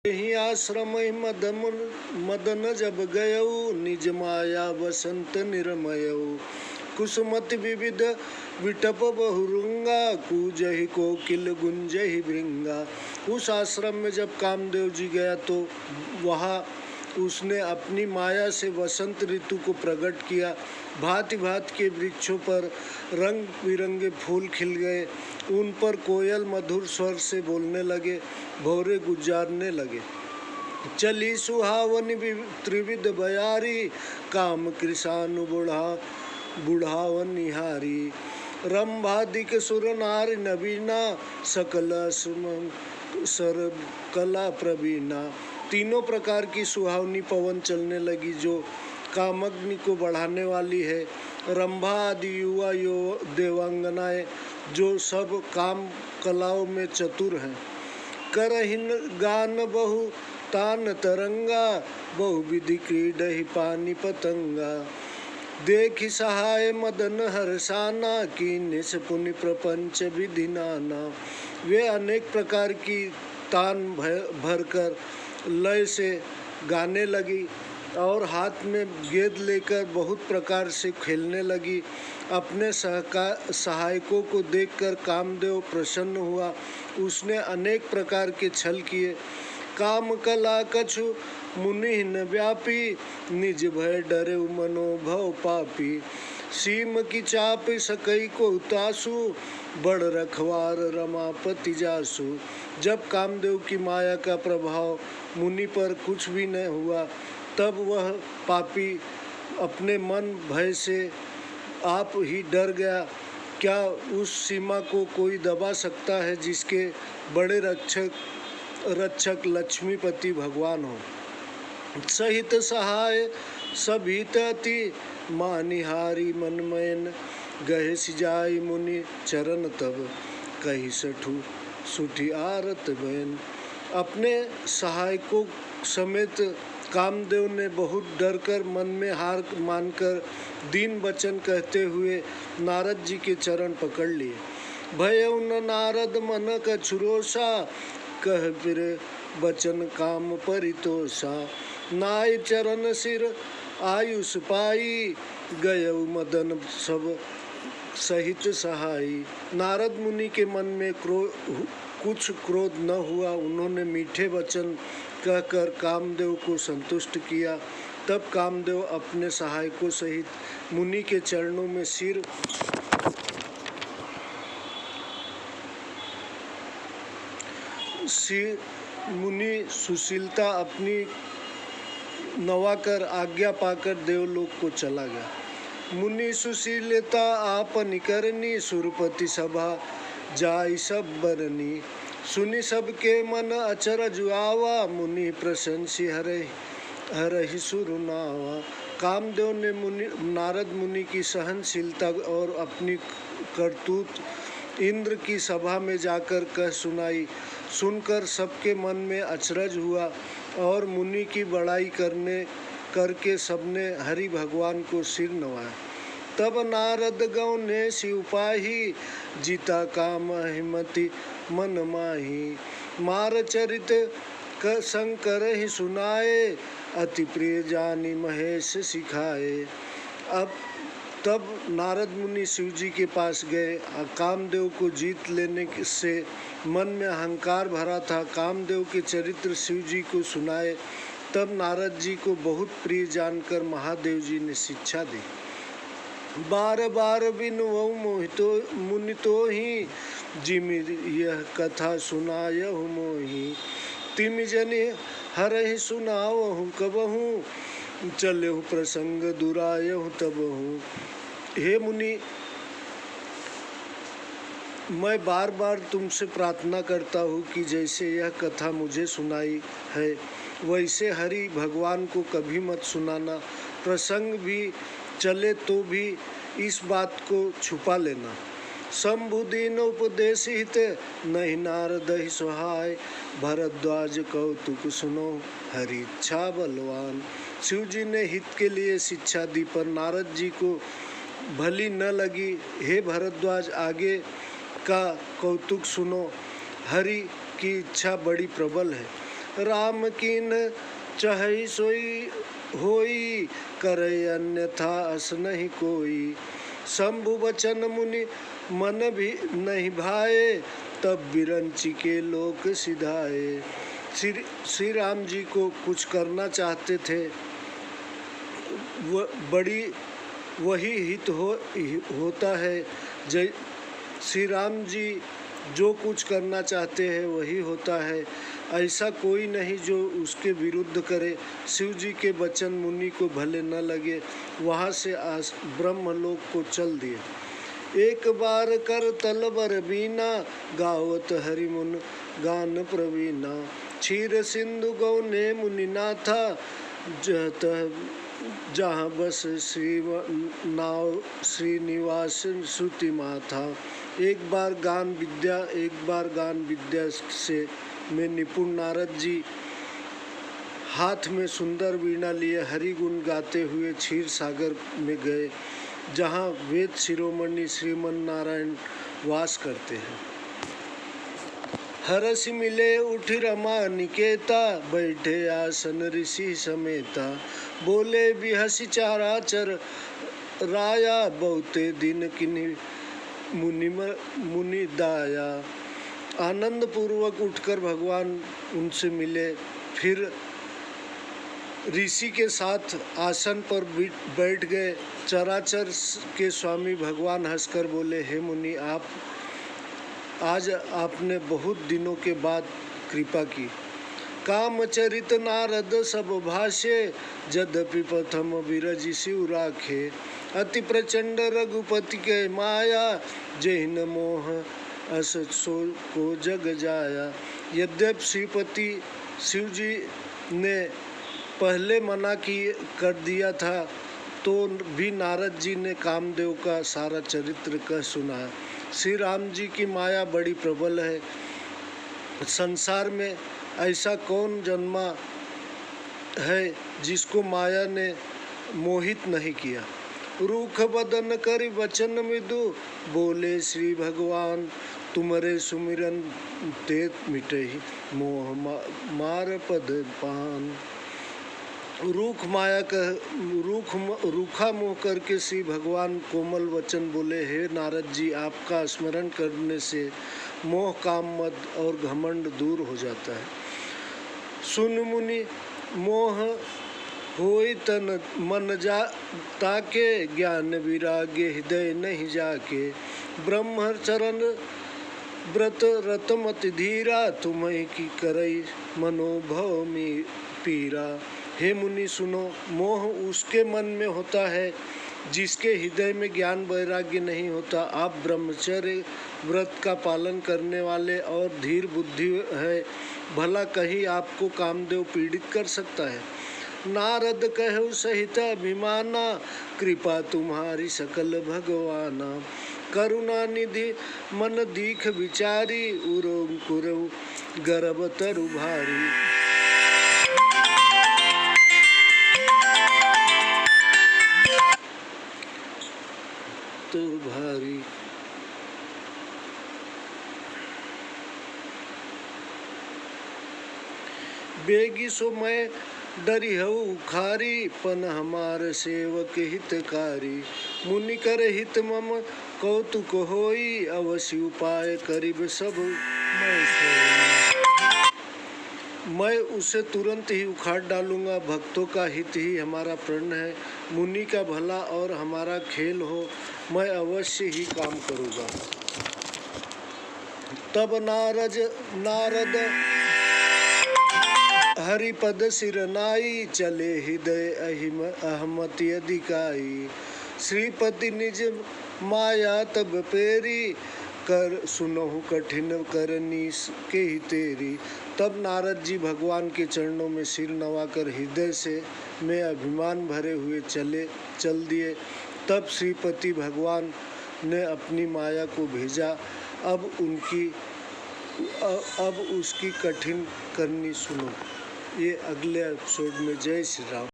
ही आश्रम मदन जब गयऊ निज माया बसंत निर्मयऊ कुसुमति विविध विटप बहुरुंगा कूजहि कोकिल गुंजहि भृंगा। उस आश्रम में जब कामदेव जी गया तो वहाँ उसने अपनी माया से वसंत ऋतु को प्रकट किया। भांति भांति के वृक्षों पर रंग बिरंगे फूल खिल गए, उन पर कोयल मधुर स्वर से बोलने लगे, भौरे गुजारने लगे। चली सुहावनी त्रिविध बयारी काम कृषानु बुढ़ावन निहारी। रंभादिक सुर नारी नवीना सकल सर कला प्रवीणा। तीनों प्रकार की सुहावनी पवन चलने लगी जो कामग्नि को बढ़ाने वाली है। रंभा आदि युवा देवांगनाएं जो सब काम कलाओं में चतुर हैं। करहिन गान बहु तान तरंगा बहुविधि क्रीडहि पानी पतंगा। देखि सहाय मदन हर्षाना कीन्हिस पुनि प्रपंच विधि नाना। वे अनेक प्रकार की तान भरकर लय से गाने लगी और हाथ में गेंद लेकर बहुत प्रकार से खेलने लगी। अपने सहायकों को देखकर कामदेव प्रसन्न हुआ। उसने अनेक प्रकार के छल किए। काम कला कछु मुनि न व्यापी निज भय डरे मनोभव पापी। सीम की चाप सकई को तासु बड़ रखवार रमापति जासु। जब कामदेव की माया का प्रभाव मुनि पर कुछ भी न हुआ तब वह पापी अपने मन भय से आप ही डर गया। क्या उस सीमा को कोई दबा सकता है जिसके बड़े रक्षक लक्ष्मीपति भगवान हो। सहित सहाय सभित अति मानिहारी मनमयन गहे सिजाई मुनि चरण तब कही सठु सुठी आरत बहन। अपने सहायकों समेत कामदेव ने बहुत डरकर मन में हार मानकर दीन वचन कहते हुए नारद जी के चरण पकड़ लिए। भयउ न नारद मन कछुरोसा कह फिर बचन काम परितोषा। नाय चरण सिर आयुष पाई गयउ मदन सब सहित सहाई। नारद मुनि के मन में कुछ क्रोध न हुआ। उन्होंने मीठे वचन कहकर कामदेव को संतुष्ट किया। तब कामदेव अपने सहायकों सहित मुनि के चरणों में सिर मुनि सुशीलता अपनी नवाकर आज्ञा पाकर देवलोक को चला गया। मुनि सुशीलता आपन करनी सुरपति सभा जाई सब बरनी। सुनी सबके मन अचरज आवा मुनि प्रशंसी हरहि सुरनावा। कामदेव ने नारद मुनि की सहनशीलता और अपनी करतूत इंद्र की सभा में जाकर कह सुनाई। सुनकर सबके मन में अचरज हुआ और मुनि की बड़ाई करके सबने हरि भगवान को सिर नवाया। तब नारद गौ ने शिवपाही जीता काम हिमति मन माही। मार चरित शंकर ही सुनाए अति प्रिय जानी महेश सिखाए। अब तब नारद मुनि शिव जी के पास गए। कामदेव को जीत लेने से मन में अहंकार भरा था। कामदेव के चरित्र शिव जी को सुनाए। तब नारद जी को बहुत प्रिय जानकर महादेव जी ने शिक्षा दी। बार बार बिनुवौ मोहितो मुनि तो ही जिमि यह कथा सुनायहु मोहि। तिमि जनि हरहि सुनावहु कबहु चलेहु प्रसंग दुरायहु तबहु। हे मुनि, मैं बार बार तुमसे प्रार्थना करता हूँ कि जैसे यह कथा मुझे सुनाई है वैसे हरि भगवान को कभी मत सुनाना। प्रसंग भी चले तो भी इस बात को छुपा लेना। शंभुदीन उपदेश हित नहीं नारद ही सहाय। भरद्वाज कौतुक सुनो हरि इच्छा बलवान। शिव जी ने हित के लिए शिक्षा दी पर नारद जी को भली न लगी। हे भरद्वाज, आगे का कौतुक सुनो। हरि की इच्छा बड़ी प्रबल है। राम कीन चहई सोई होई, करे अन्यथा अस नहीं कोई। शंभु बचन मुनि मन भी नहीं भाए, तब बिरंची के लोक सिधाए। श्री राम जी को कुछ करना चाहते थे, बड़ी वही हित होता है। जय श्री राम जी जो कुछ करना चाहते हैं वही होता है, ऐसा कोई नहीं जो उसके विरुद्ध करे। शिव जी के वचन मुनि को भले न लगे, वहाँ से ब्रह्मलोक को चल दिए। एक बार कर तलबर बीना, गावत हरिमुन गान प्रवीणा। क्षीर सिंधु गौने मुनिनाथा, जहाँ बस श्रीनिवास श्रुति माथा। एक बार गान विद्या से में निपुण नारद जी हाथ में सुंदर वीणा लिए हरि गुण गाते हुए क्षीर सागर में गए, जहाँ वेद शिरोमणि श्रीमन नारायण वास करते हैं। हरसि मिले उठ रमा निकेता, बैठे आसन ऋषि समेता। बोले बिहसि चाराचर राया, बहुते दिन किन्हीं मुनि दाया। आनंद पूर्वक उठकर भगवान उनसे मिले, फिर ऋषि के साथ आसन पर बैठ गए। चराचर के स्वामी भगवान हंसकर बोले, हे मुनि, आज आपने बहुत दिनों के बाद कृपा की। कामचरित नारद सब भाषे, यद्यपि प्रथम बिरज शिव राखे। अति प्रचंड रघुपति के माया, जहिन मोह अस सो को जग जाया। यद्यपि श्रीपति शिव जी ने पहले मना कर दिया था, तो भी नारद जी ने कामदेव का सारा चरित्र कह सुनाया। श्री राम जी की माया बड़ी प्रबल है। संसार में ऐसा कौन जन्मा है जिसको माया ने मोहित नहीं किया। रूख बदन करि वचन मृदु, बोले श्री भगवान तुमरे सुमिरन ते मिटहि, मोह मार पद पान। रूखा मुँह करके श्री भगवान कोमल वचन बोले, हे नारद जी, आपका स्मरण करने से मोह, काम, मद और घमंड दूर हो जाता है। सुन मुनि, मोह होई तन मन ताके, ज्ञान विरागे हृदय नहीं जाके। ब्रह्मचरण व्रत रतमति धीरा, तुम्हें की करई मनोभव में पीरा। हे मुनि सुनो, मोह उसके मन में होता है जिसके हृदय में ज्ञान वैराग्य नहीं होता। आप ब्रह्मचर्य व्रत का पालन करने वाले और धीर बुद्धि है, भला कहीं आपको कामदेव पीड़ित कर सकता है। नारद कहु सहित अभिमाना, कृपा तुम्हारी सकल भगवाना। करुणा निधि मन दीख विचारी, उरो कुरु गर्भ तरु भारी। भारी बेगी सो मैं डरी हूँ उखारी, पन हमार सेवक हितकारी। मुनि कर हित मम कौतुक होई, अवश्य उपाय करीब सब मैं सोई। मैं उसे तुरंत ही उखाड़ डालूंगा, भक्तों का हित ही हमारा प्रण है। मुनि का भला और हमारा खेल हो, मैं अवश्य ही काम करूँगा। तब नारद हरिपद सिर नाई, चले हृदय अहमति अधिकाई। श्रीपति निज माया तब पेरी, कर सुनहु कठिन करनी के ही तेरी। तब नारद जी भगवान के चरणों में सिर नवाकर हृदय से में अभिमान भरे हुए चल दिए। तब श्रीपति भगवान ने अपनी माया को भेजा। अब उसकी कठिन करनी सुनो। ये अगले एपिसोड में। जय श्री राम।